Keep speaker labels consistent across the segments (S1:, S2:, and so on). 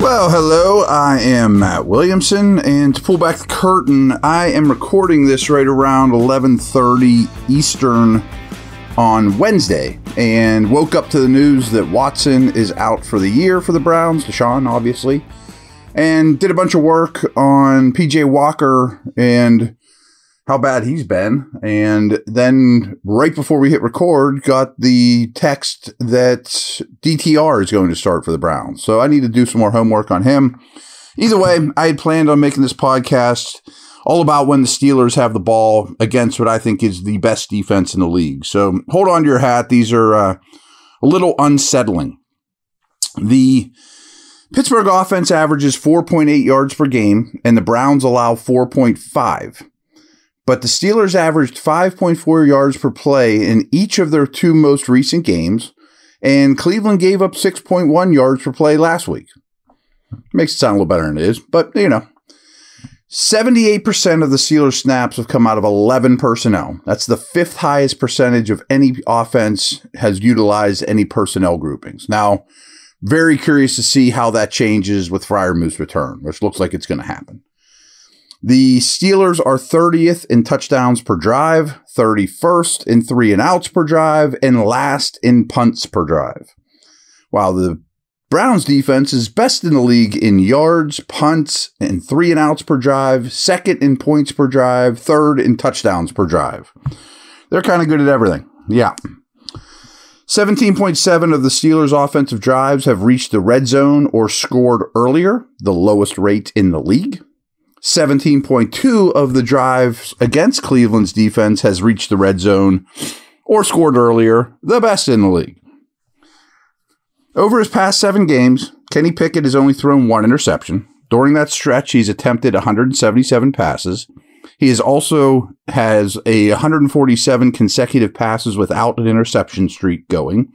S1: Well, hello, I am Matt Williamson, and to pull back the curtain, I am recording this right around 11:30 Eastern on Wednesday, and woke up to the news that Watson is out for the year for the Browns, Deshaun, obviously, and did a bunch of work on PJ Walker and how bad he's been, and then right before we hit record, got the text that DTR is going to start for the Browns. So I need to do some more homework on him. Either way, I had planned on making this podcast all about when the Steelers have the ball against what I think is the best defense in the league. So hold on to your hat. These are a little unsettling. The Pittsburgh offense averages 4.8 yards per game, and the Browns allow 4.5. But the Steelers averaged 5.4 yards per play in each of their two most recent games, and Cleveland gave up 6.1 yards per play last week. Makes it sound a little better than it is, but you know. 78% of the Steelers snaps have come out of 11 personnel. That's the fifth highest percentage of any offense has utilized any personnel groupings. Now, very curious to see how that changes with Freiermuth's return, which looks like it's going to happen. The Steelers are 30th in touchdowns per drive, 31st in 3 and outs per drive, and last in punts per drive. While the Browns defense is best in the league in yards, punts, and 3 and outs per drive, second in points per drive, third in touchdowns per drive. They're kind of good at everything. Yeah. 17.7 of the Steelers' offensive drives have reached the red zone or scored earlier, the lowest rate in the league. 17.2 of the drives against Cleveland's defense has reached the red zone or scored earlier, the best in the league. Over his past 7 games, Kenny Pickett has only thrown 1 interception. During that stretch, he's attempted 177 passes. He also has a 147 consecutive passes without an interception streak going.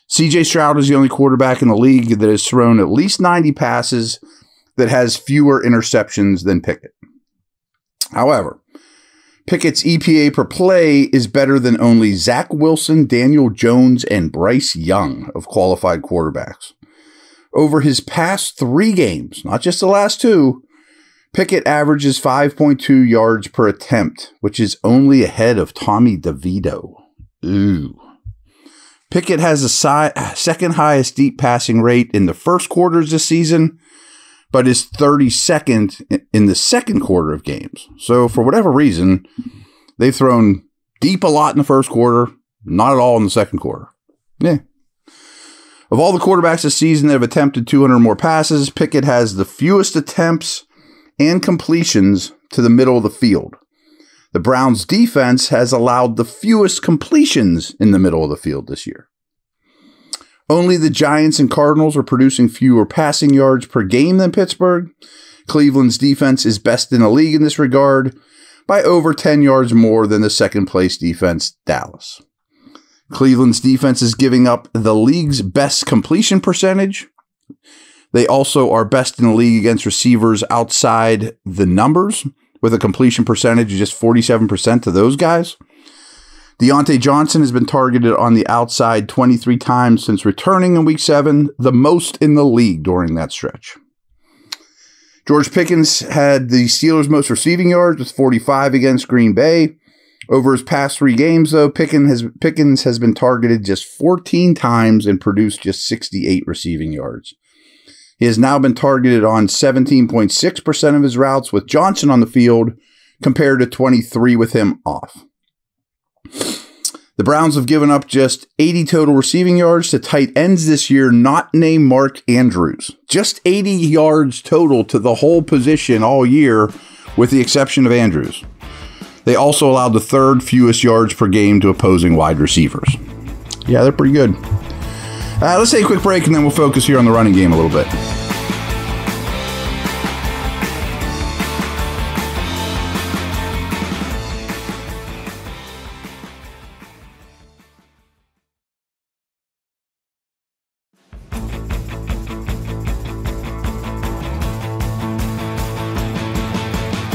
S1: CJ Stroud is the only quarterback in the league that has thrown at least 90 passes that has fewer interceptions than Pickett. However, Pickett's EPA per play is better than only Zach Wilson, Daniel Jones, and Bryce Young of qualified quarterbacks. Over his past 3 games, not just the last 2, Pickett averages 5.2 yards per attempt, which is only ahead of Tommy DeVito. Ooh. Pickett has a second highest deep passing rate in the first quarters this season, but is 32nd in the second quarter of games. So for whatever reason, they've thrown deep a lot in the first quarter, not at all in the second quarter. Yeah. Of all the quarterbacks this season that have attempted 200 or more passes, Pickett has the fewest attempts and completions to the middle of the field. The Browns' defense has allowed the fewest completions in the middle of the field this year. Only the Giants and Cardinals are producing fewer passing yards per game than Pittsburgh. Cleveland's defense is best in the league in this regard by over 10 yards more than the second-place defense, Dallas. Cleveland's defense is giving up the league's best completion percentage. They also are best in the league against receivers outside the numbers, with a completion percentage of just 47% to those guys. Deontay Johnson has been targeted on the outside 23 times since returning in Week 7, the most in the league during that stretch. George Pickens had the Steelers' most receiving yards with 45 against Green Bay. Over his past 3 games, though, Pickens has been targeted just 14 times and produced just 68 receiving yards. He has now been targeted on 17.6% of his routes with Johnson on the field, compared to 23 with him off. The Browns have given up just 80 total receiving yards to tight ends this year, not named Mark Andrews. Just 80 yards total to the whole position all year, with the exception of Andrews. They also allowed the 3rd fewest yards per game to opposing wide receivers. Yeah, they're pretty good. Let's take a quick break, and then we'll focus here on the running game a little bit.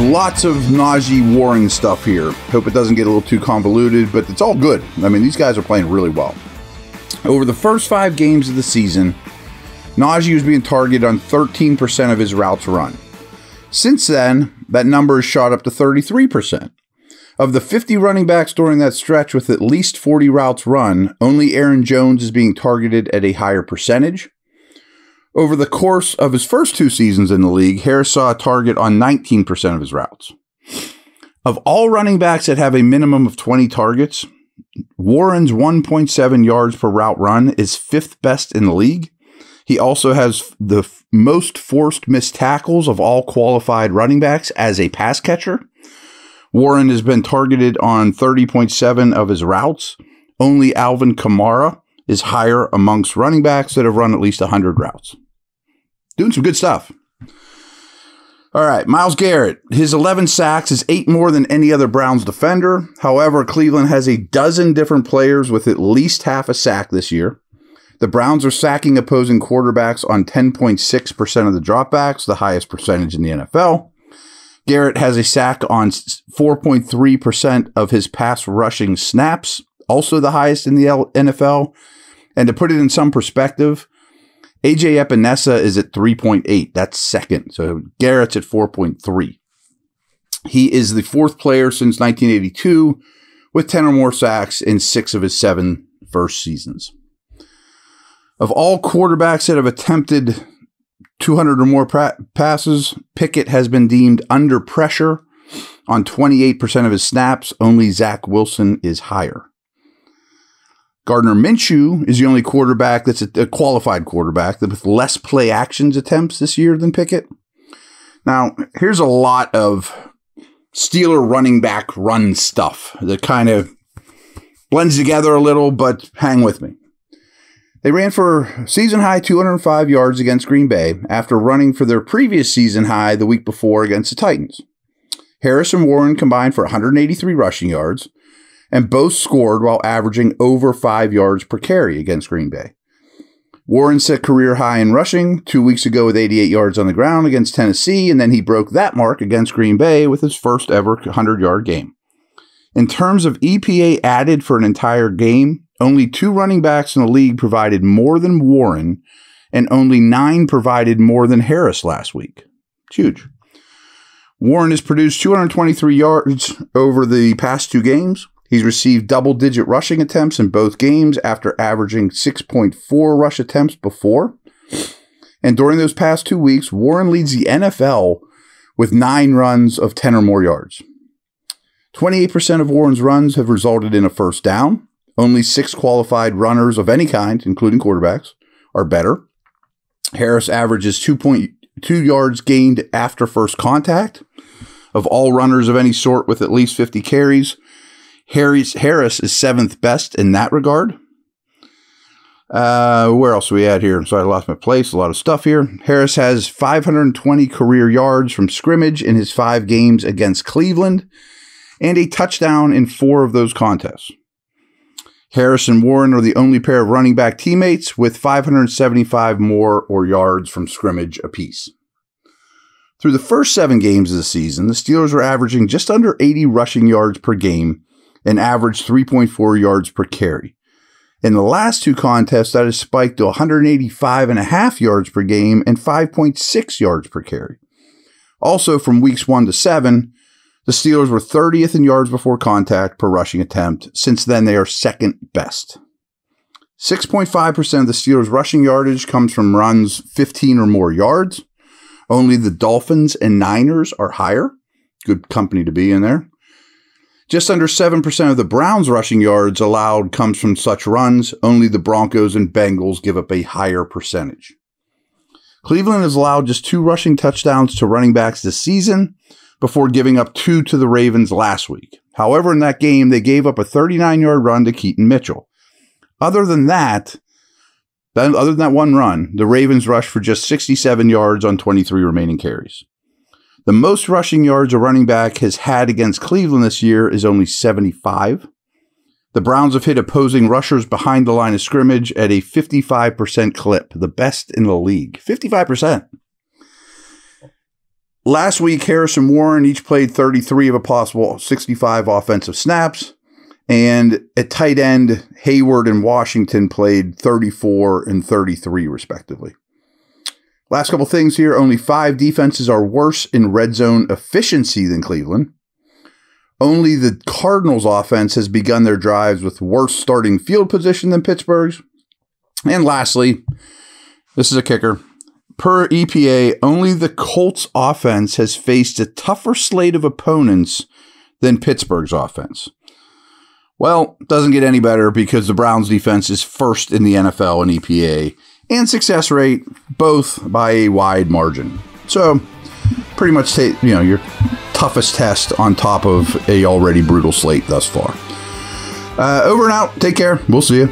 S1: Lots of Najee Warren stuff here. Hope it doesn't get a little too convoluted, but it's all good. I mean, these guys are playing really well. Over the first 5 games of the season, Najee was being targeted on 13% of his routes run. Since then, that number has shot up to 33%. Of the 50 running backs during that stretch with at least 40 routes run, only Aaron Jones is being targeted at a higher percentage. Over the course of his first 2 seasons in the league, Harris saw a target on 19% of his routes. Of all running backs that have a minimum of 20 targets, Warren's 1.7 yards per route run is 5th best in the league. He also has the most forced missed tackles of all qualified running backs as a pass catcher. Warren has been targeted on 30.7 of his routes. Only Alvin Kamara is higher amongst running backs that have run at least 100 routes. Doing some good stuff. All right, Myles Garrett. His 11 sacks is 8 more than any other Browns defender. However, Cleveland has a dozen different players with at least half a sack this year. The Browns are sacking opposing quarterbacks on 10.6% of the dropbacks, the highest percentage in the NFL. Garrett has a sack on 4.3% of his pass rushing snaps, also the highest in the NFL. And to put it in some perspective, AJ Epinesa is at 3.8. That's second. So Garrett's at 4.3. He is the 4th player since 1982 with 10 or more sacks in 6 of his 7 first seasons. Of all quarterbacks that have attempted 200 or more passes, Pickett has been deemed under pressure on 28% of his snaps. Only Zach Wilson is higher. Gardner Minshew is the only quarterback that's a qualified quarterback with less play actions attempts this year than Pickett. Now, here's a lot of Steeler running back run stuff that kind of blends together a little, but hang with me. They ran for season-high 205 yards against Green Bay after running for their previous season high the week before against the Titans. Harris and Warren combined for 183 rushing yards, and both scored while averaging over 5 yards per carry against Green Bay. Warren set career high in rushing 2 weeks ago with 88 yards on the ground against Tennessee, and then he broke that mark against Green Bay with his first ever 100-yard game. In terms of EPA added for an entire game, only 2 running backs in the league provided more than Warren, and only 9 provided more than Harris last week. It's huge. Warren has produced 223 yards over the past 2 games. He's received double-digit rushing attempts in both games after averaging 6.4 rush attempts before. And during those past 2 weeks, Warren leads the NFL with 9 runs of 10 or more yards. 28% of Warren's runs have resulted in a first down. Only 6 qualified runners of any kind, including quarterbacks, are better. Harris averages 2.2 yards gained after first contact. Of all runners of any sort with at least 50 carries, Harris is 7th best in that regard. Where else are we at here? Sorry, I lost my place. A lot of stuff here. Harris has 520 career yards from scrimmage in his 5 games against Cleveland, and a touchdown in 4 of those contests. Harris and Warren are the only pair of running back teammates with 575 more or yards from scrimmage apiece. Through the first 7 games of the season, the Steelers were averaging just under 80 rushing yards per game and averaged 3.4 yards per carry. In the last 2 contests, that has spiked to 185.5 yards per game and 5.6 yards per carry. Also, from weeks 1 to 7, the Steelers were 30th in yards before contact per rushing attempt. Since then, they are 2nd best. 6.5% of the Steelers' rushing yardage comes from runs 15 or more yards. Only the Dolphins and Niners are higher. Good company to be in there. Just under 7% of the Browns' rushing yards allowed comes from such runs. Only the Broncos and Bengals give up a higher percentage. Cleveland has allowed just 2 rushing touchdowns to running backs this season, before giving up 2 to the Ravens last week. However, in that game, they gave up a 39-yard run to Keaton Mitchell. Other than that one run, the Ravens rushed for just 67 yards on 23 remaining carries. The most rushing yards a running back has had against Cleveland this year is only 75. The Browns have hit opposing rushers behind the line of scrimmage at a 55% clip, the best in the league. 55%. Last week, Harris and Warren each played 33 of a possible 65 offensive snaps. And at tight end, Hayward and Washington played 34 and 33, respectively. Last couple things here. Only 5 defenses are worse in red zone efficiency than Cleveland. Only the Cardinals' offense has begun their drives with worse starting field position than Pittsburgh's. And lastly, this is a kicker. Per EPA, only the Colts' offense has faced a tougher slate of opponents than Pittsburgh's offense. Well, it doesn't get any better because the Browns' defense is first in the NFL in EPA and success rate, both by a wide margin. So, pretty much take your toughest test on top of a already brutal slate thus far. Over and out. Take care. We'll see you.